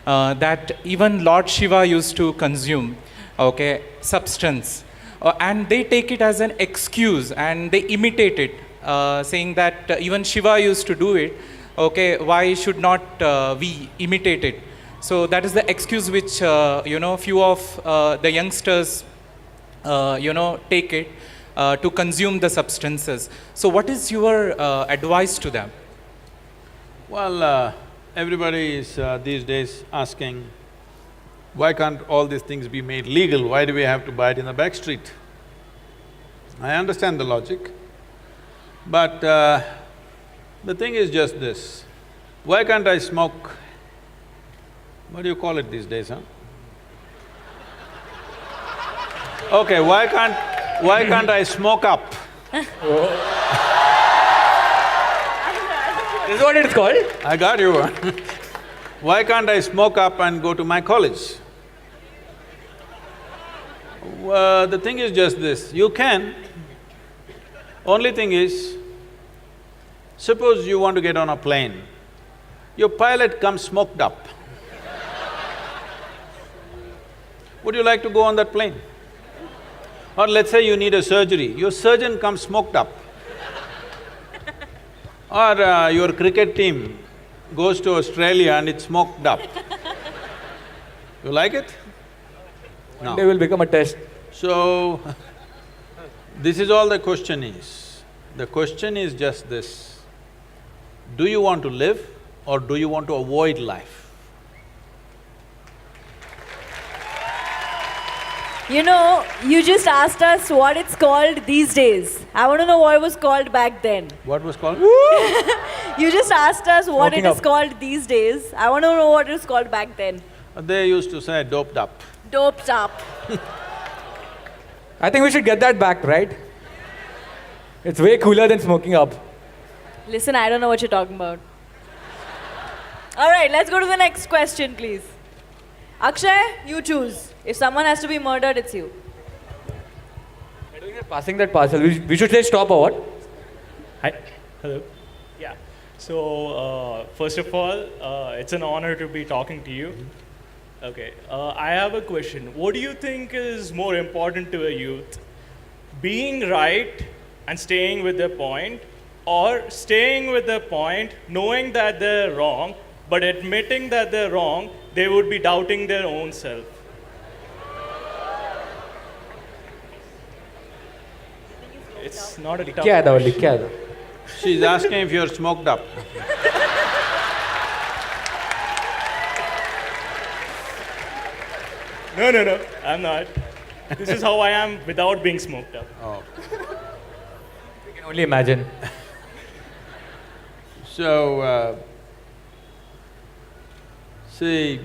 that even Lord Shiva used to consume, okay, substance. And they take it as an excuse and they imitate it, saying that even Shiva used to do it, okay, why should not we imitate it? So that is the excuse which, few of the youngsters, take it to consume the substances. So what is your advice to them? Well, everybody is these days asking, why can't all these things be made legal? Why do we have to buy it in the back street? I understand the logic, but the thing is just this. Why can't I smoke… What do you call it these days, huh? Okay, why can't I smoke up? This is what it's called? I got you. Why can't I smoke up and go to my college? The thing is just this, you can. Only thing is, suppose you want to get on a plane, your pilot comes smoked up. Would you like to go on that plane? Or let's say you need a surgery, your surgeon comes smoked up. Or your cricket team goes to Australia and it's smoked up. You like it? No. They will become a test. So, this is all the question is. The question is just this, do you want to live or do you want to avoid life? You know, you just asked us what it's called these days. I want to know what it was called back then. What was called? You just asked us what Smoking it is up. called these days. I want to know what it was called back then. They used to say doped up. Doped up. I think we should get that back, right? It's way cooler than smoking up. Listen, I don't know what you're talking about. All right, let's go to the next question, please. Akshay, you choose. If someone has to be murdered, it's you. Passing that parcel, we should say stop or what? Hi. Hello. Yeah. So, first of all, it's an honor to be talking to you. Okay. I have a question. What do you think is more important to a youth? Being right and staying with their point, or staying with their point, knowing that they're wrong, but admitting that they're wrong, they would be doubting their own self? It's not a tough क्या है question. लिख क्या है She's asking if you're smoked up. No, I'm not. This is how I am without being smoked up. Oh. You can only imagine. So, see,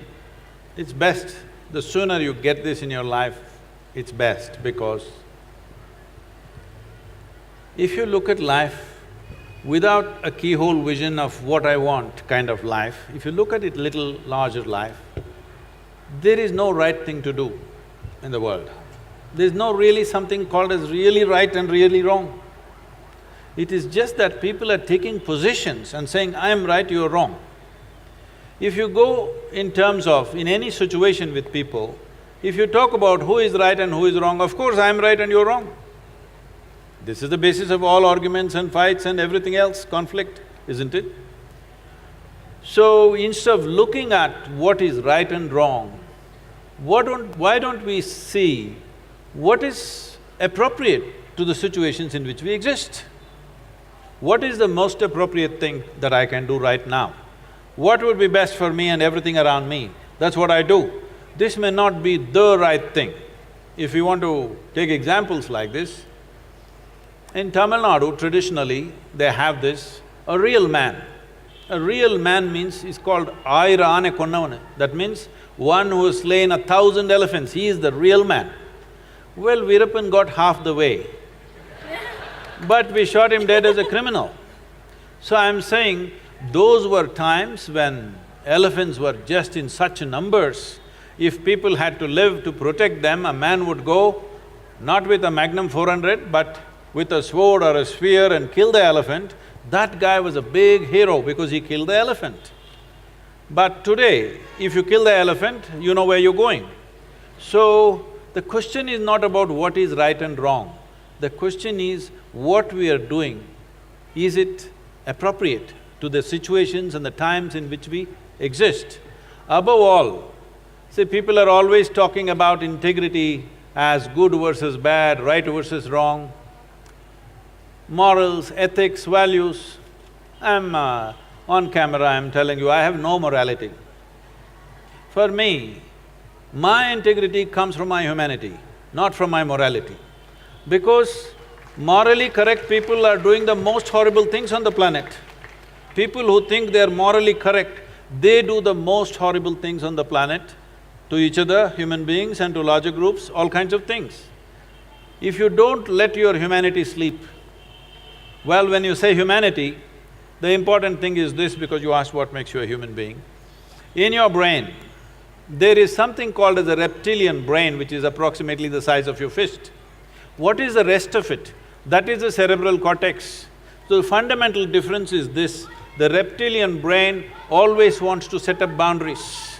it's best, the sooner you get this in your life, it's best, because if you look at life without a keyhole vision of what I want kind of life, if you look at it little larger life, there is no right thing to do in the world. There's no really something called as really right and really wrong. It is just that people are taking positions and saying, I am right, you are wrong. If you go in terms of, in any situation with people, if you talk about who is right and who is wrong, of course I am right and you're wrong. This is the basis of all arguments and fights and everything else, conflict, isn't it? So instead of looking at what is right and wrong, why don't we see what is appropriate to the situations in which we exist? What is the most appropriate thing that I can do right now? What would be best for me and everything around me? That's what I do. This may not be the right thing. If you want to take examples like this, in Tamil Nadu, traditionally, they have this, a real man. A real man means, is called Ayira Ane Konnavanu. That means one who has slain 1,000 elephants, he is the real man. Well, Veerappan got half the way, but we shot him dead as a criminal. So I'm saying, those were times when elephants were just in such numbers. If people had to live to protect them, a man would go not with a Magnum 400, but with a sword or a spear and kill the elephant. That guy was a big hero because he killed the elephant. But today, if you kill the elephant, you know where you're going. So, the question is not about what is right and wrong. The question is, what we are doing, is it appropriate to the situations and the times in which we exist? Above all, see, people are always talking about integrity as good versus bad, right versus wrong, morals, ethics, values. I'm on camera, I'm telling you, I have no morality. For me, my integrity comes from my humanity, not from my morality. Because morally correct people are doing the most horrible things on the planet. People who think they're morally correct, they do the most horrible things on the planet, to each other, human beings, and to larger groups, all kinds of things. If you don't let your humanity sleep, well, when you say humanity, the important thing is this, because you asked what makes you a human being. In your brain, there is something called as a reptilian brain, which is approximately the size of your fist. What is the rest of it? That is the cerebral cortex. So the fundamental difference is this, the reptilian brain always wants to set up boundaries.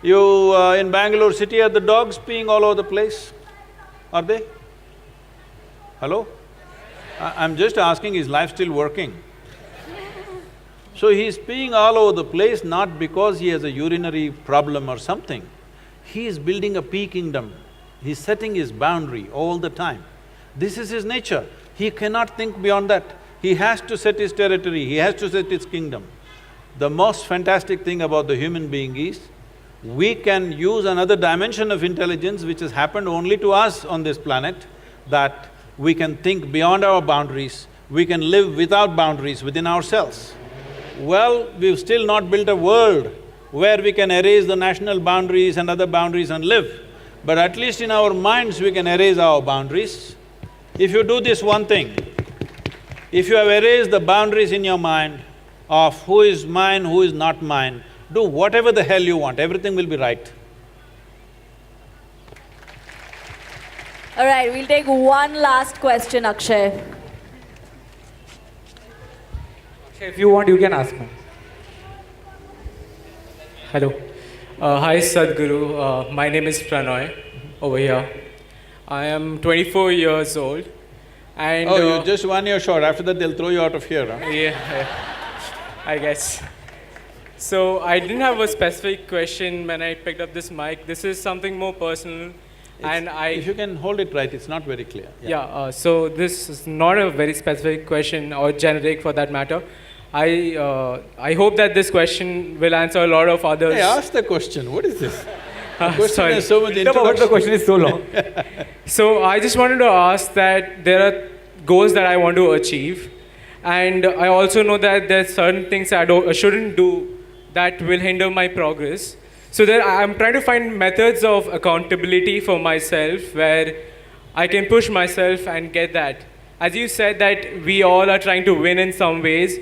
You… in Bangalore city, are the dogs peeing all over the place? Are they? Hello? I'm just asking, is life still working? So he's peeing all over the place not because he has a urinary problem or something. He is building a pea kingdom. He's setting his boundary all the time. This is his nature. He cannot think beyond that. He has to set his territory, he has to set his kingdom. The most fantastic thing about the human being is, we can use another dimension of intelligence which has happened only to us on this planet, that we can think beyond our boundaries, we can live without boundaries within ourselves. Well, we've still not built a world where we can erase the national boundaries and other boundaries and live. But at least in our minds we can erase our boundaries. If you do this one thing, if you have erased the boundaries in your mind of who is mine, who is not mine, do whatever the hell you want, everything will be right. All right, we'll take one last question, Akshay. If you want, you can ask me. Hello. Hi Sadhguru, my name is Pranoy over here. I am 24 years old and… Oh, you're just 1 year short, after that they'll throw you out of here, huh? Yeah, I guess. So I didn't have a specific question when I picked up this mic. This is something more personal and If you can hold it right, it's not very clear. Yeah, so this is not a very specific question or generic for that matter. I hope that this question will answer a lot of others. Hey, ask the question, what is this? The question Sorry. is so much The introduction. question is so long. So I just wanted to ask that there are goals that I want to achieve, and I also know that there's certain things I shouldn't do that will hinder my progress. So there, I'm trying to find methods of accountability for myself where I can push myself and get that. As you said that we all are trying to win in some ways,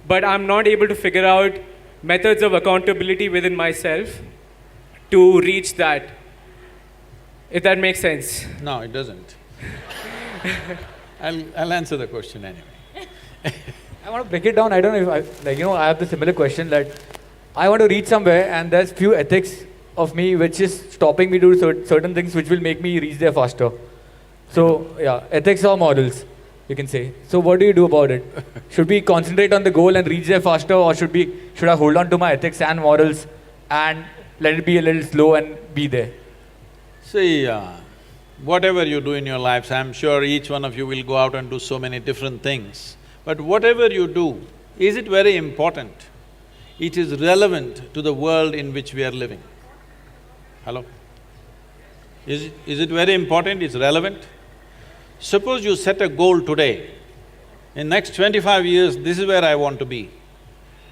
but I'm not able to figure out methods of accountability within myself to reach that. If that makes sense. No, it doesn't. I'll answer the question anyway. I want to break it down. I don't know if I have the similar question that I want to reach somewhere and there's few ethics of me which is stopping me to do certain things which will make me reach there faster. So yeah, ethics or morals, you can say. So what do you do about it? Should we concentrate on the goal and reach there faster, or should I hold on to my ethics and morals and let it be a little slow and be there? See, whatever you do in your lives, I'm sure each one of you will go out and do so many different things. But whatever you do, is it very important? It is relevant to the world in which we are living. Hello? Is it very important? It's relevant? Suppose you set a goal today, in next 25 years, this is where I want to be.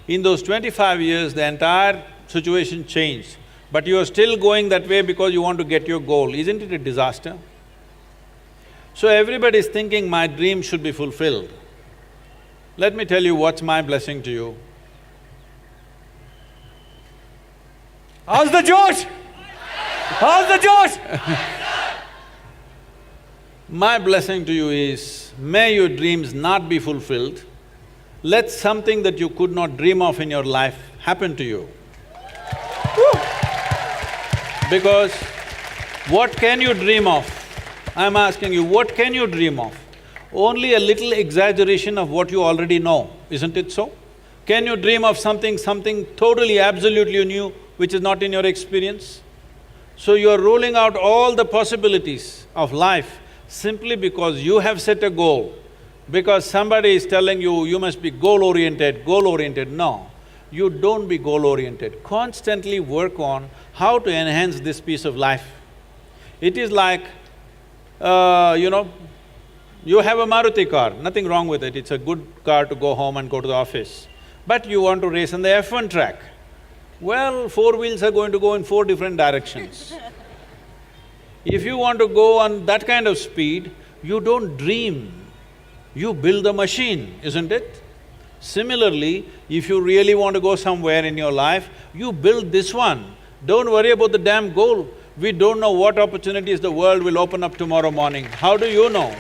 In those 25 years, the entire situation changed, but you are still going that way because you want to get your goal. Isn't it a disaster? So everybody is thinking, my dream should be fulfilled. Let me tell you what's my blessing to you. How's the Josh? How's the Josh? My blessing to you is, may your dreams not be fulfilled. Let something that you could not dream of in your life happen to you. Because what can you dream of? I'm asking you, what can you dream of? Only a little exaggeration of what you already know, isn't it so? Can you dream of something totally, absolutely new, which is not in your experience? So you are ruling out all the possibilities of life simply because you have set a goal, because somebody is telling you, you must be goal-oriented, goal-oriented. No, you don't be goal-oriented. Constantly work on how to enhance this piece of life. It is like, you have a Maruti car, nothing wrong with it, it's a good car to go home and go to the office. But you want to race on the F1 track. Well, four wheels are going to go in four different directions. If you want to go on that kind of speed, you don't dream, you build the machine, isn't it? Similarly, if you really want to go somewhere in your life, you build this one. Don't worry about the damn goal. We don't know what opportunities the world will open up tomorrow morning. How do you know?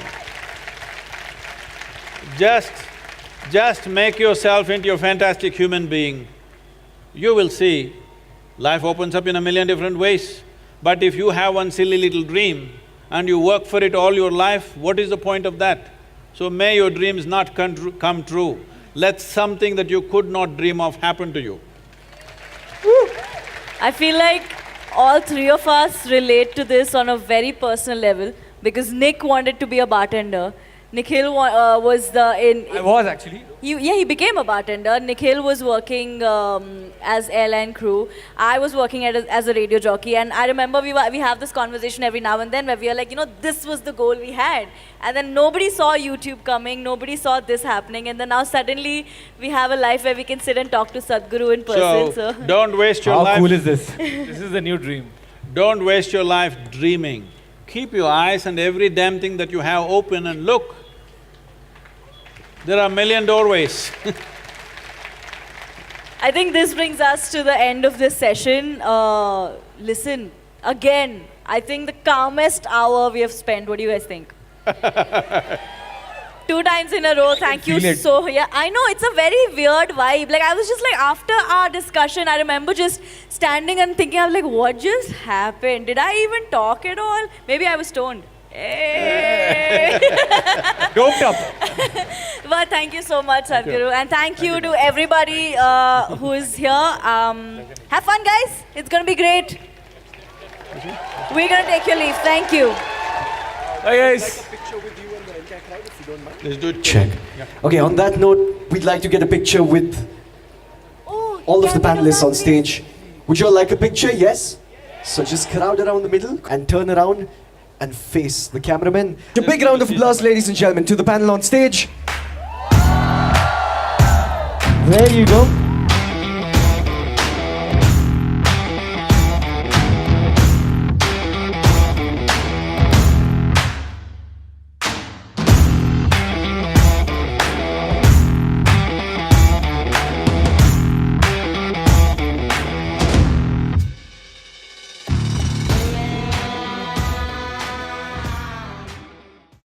Just make yourself into a fantastic human being. You will see, life opens up in a million different ways. But if you have one silly little dream and you work for it all your life, what is the point of that? So may your dreams not come true. Let something that you could not dream of happen to you. I feel like all three of us relate to this on a very personal level because Nick wanted to be a bartender. Nikhil was I was actually. He became a bartender. Nikhil was working as airline crew. I was working as a radio jockey, and I remember we have this conversation every now and then where we are like, this was the goal we had, and then nobody saw YouTube coming, nobody saw this happening, and then now suddenly we have a life where we can sit and talk to Sadhguru in person. So don't waste your life. How cool is this? This is the new dream. Don't waste your life dreaming. Keep your eyes and every damn thing that you have open and look. There are a million doorways. I think this brings us to the end of this session. Listen, again, I think the calmest hour we have spent. What do you guys think? 2 times in a row, thank you so… Yeah, I know, it's a very weird vibe. Like, I was just like, after our discussion, I remember just standing and thinking, I was like, what just happened? Did I even talk at all? Maybe I was stoned. Hey. Doped up. But thank you so much, Sadhguru. And thank you to everybody who is here. Have fun, guys. It's going to be great. We're going to take your leave. Thank you. Hi, guys. Let's do it. Check. Yeah. Okay, on that note, we'd like to get a picture with all of the panelists on stage. Would you all like a picture? Yes? So just crowd around the middle and turn around and face the cameraman. A big round of applause, ladies and gentlemen, to the panel on stage. There you go.